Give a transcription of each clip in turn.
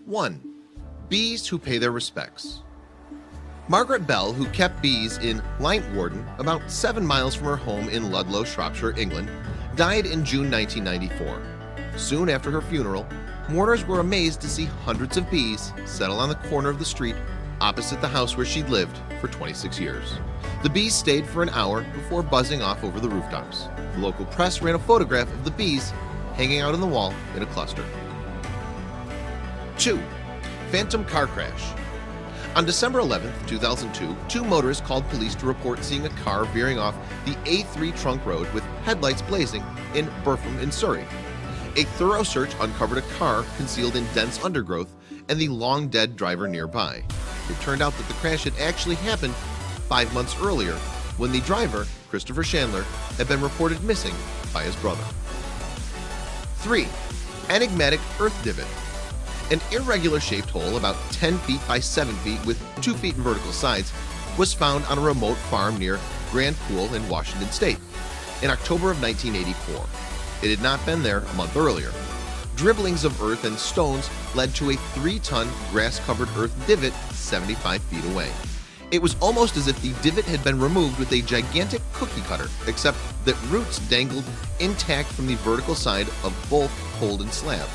1. Bees who pay their respects. Margaret Bell, who kept bees in Lyntwarden, about 7 miles from her home in Ludlow, Shropshire, England, died in June 1994. Soon after her funeral, mourners were amazed to see hundreds of bees settle on the corner of the street opposite the house where she'd lived for 26 years. The bees stayed for an hour before buzzing off over the rooftops. The local press ran a photograph of the bees hanging out on the wall in a cluster. 2. Phantom car crash. On December 11, 2002, 2 motorists called police to report seeing a car veering off the A3 trunk road with headlights blazing in Burpham in Surrey. A thorough search uncovered a car concealed in dense undergrowth and the long-dead driver nearby. It turned out that the crash had actually happened 5 months earlier when the driver, Christopher Chandler, had been reported missing by his brother. 3. Enigmatic Earth Divot. An irregular-shaped hole about 10 feet by 7 feet with 2 feet in vertical sides was found on a remote farm near Grand Pool in Washington State in October of 1984. It had not been there a month earlier. Dribblings of earth and stones led to a 3-ton grass-covered earth divot 75 feet away. It was almost as if the divot had been removed with a gigantic cookie cutter, except that roots dangled intact from the vertical side of both hold and slab.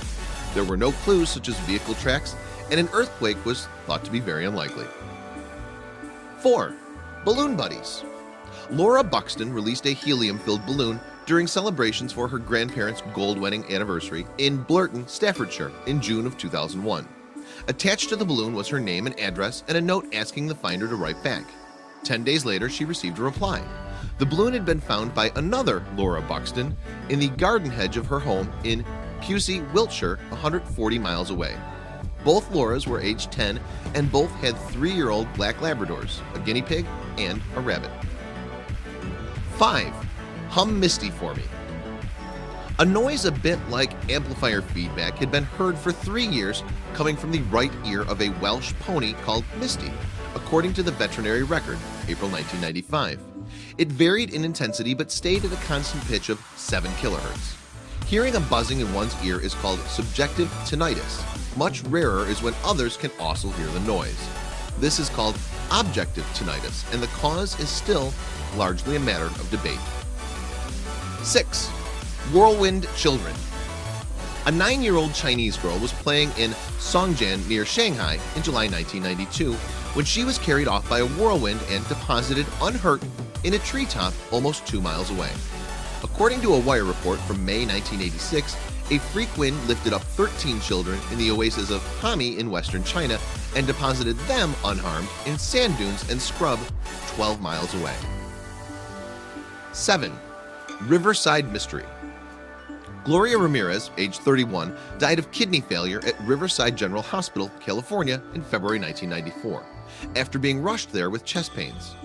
There were no clues such as vehicle tracks, and an earthquake was thought to be very unlikely. 4. Balloon Buddies. Laura Buxton released a helium-filled balloon during celebrations for her grandparents' gold wedding anniversary in Blurton, Staffordshire in June of 2001. Attached to the balloon was her name and address and a note asking the finder to write back. 10 days later, she received a reply. The balloon had been found by another Laura Buxton in the garden hedge of her home in Pusey, Wiltshire, 140 miles away. Both Lauras were age 10 and both had 3-year-old black Labradors, a guinea pig, and a rabbit. 5. Hum Misty for me. A noise a bit like amplifier feedback had been heard for 3 years coming from the right ear of a Welsh pony called Misty, according to the veterinary record, April 1995. It varied in intensity but stayed at a constant pitch of 7 kHz. Hearing a buzzing in one's ear is called subjective tinnitus. Much rarer is when others can also hear the noise. This is called objective tinnitus, and the cause is still largely a matter of debate. 6. Whirlwind Children. A 9-year-old Chinese girl was playing in Songjian near Shanghai in July 1992 when she was carried off by a whirlwind and deposited unhurt in a treetop almost 2 miles away. According to a Wire report from May 1986, a freak wind lifted up 13 children in the oasis of Hami in western China and deposited them unharmed in sand dunes and scrub 12 miles away. 7. Riverside Mystery. Gloria Ramirez, age 31, died of kidney failure at Riverside General Hospital, California in February 1994, after being rushed there with chest pains.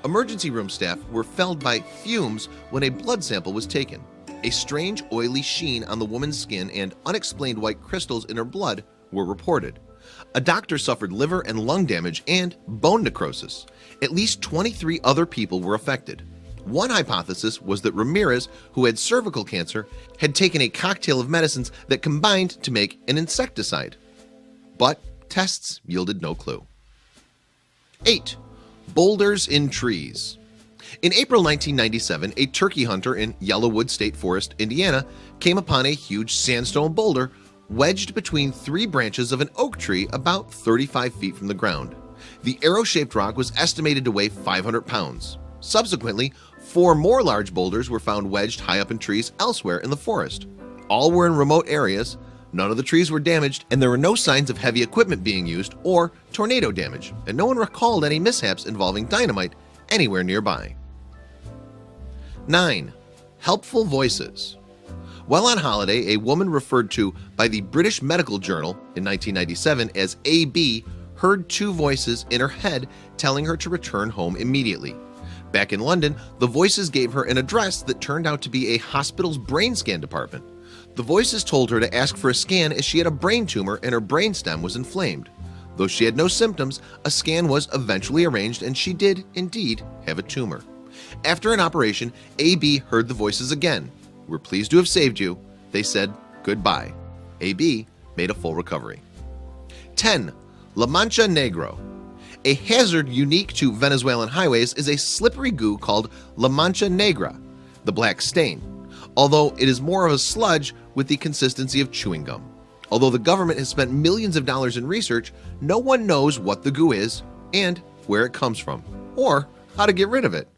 Emergency room staff were felled by fumes when a blood sample was taken. A strange oily sheen on the woman's skin and unexplained white crystals in her blood were reported. A doctor suffered liver and lung damage and bone necrosis. At least 23 other people were affected. One hypothesis was that Ramirez, who had cervical cancer, had taken a cocktail of medicines that combined to make an insecticide. But tests yielded no clue. 8. Boulders in trees. In April 1997, a turkey hunter in Yellowwood State Forest, Indiana, came upon a huge sandstone boulder wedged between 3 branches of an oak tree about 35 feet from the ground. The arrow-shaped rock was estimated to weigh 500 pounds. Subsequently, 4 more large boulders were found wedged high up in trees elsewhere in the forest. All were in remote areas, none of the trees were damaged, and there were no signs of heavy equipment being used or tornado damage, and no one recalled any mishaps involving dynamite anywhere nearby. 9. Helpful Voices. While on holiday, a woman referred to by the British Medical Journal in 1997 as AB heard 2 voices in her head telling her to return home immediately. Back in London, the voices gave her an address that turned out to be a hospital's brain scan department. The voices told her to ask for a scan as she had a brain tumor and her brainstem was inflamed. Though she had no symptoms, a scan was eventually arranged and she did indeed have a tumor. After an operation, AB heard the voices again. "We're pleased to have saved you." They said goodbye. AB made a full recovery. 10. La Mancha Negro. A hazard unique to Venezuelan highways is a slippery goo called La Mancha Negra, the black stain, although it is more of a sludge with the consistency of chewing gum. Although the government has spent millions of dollars in research, no one knows what the goo is and where it comes from, or how to get rid of it.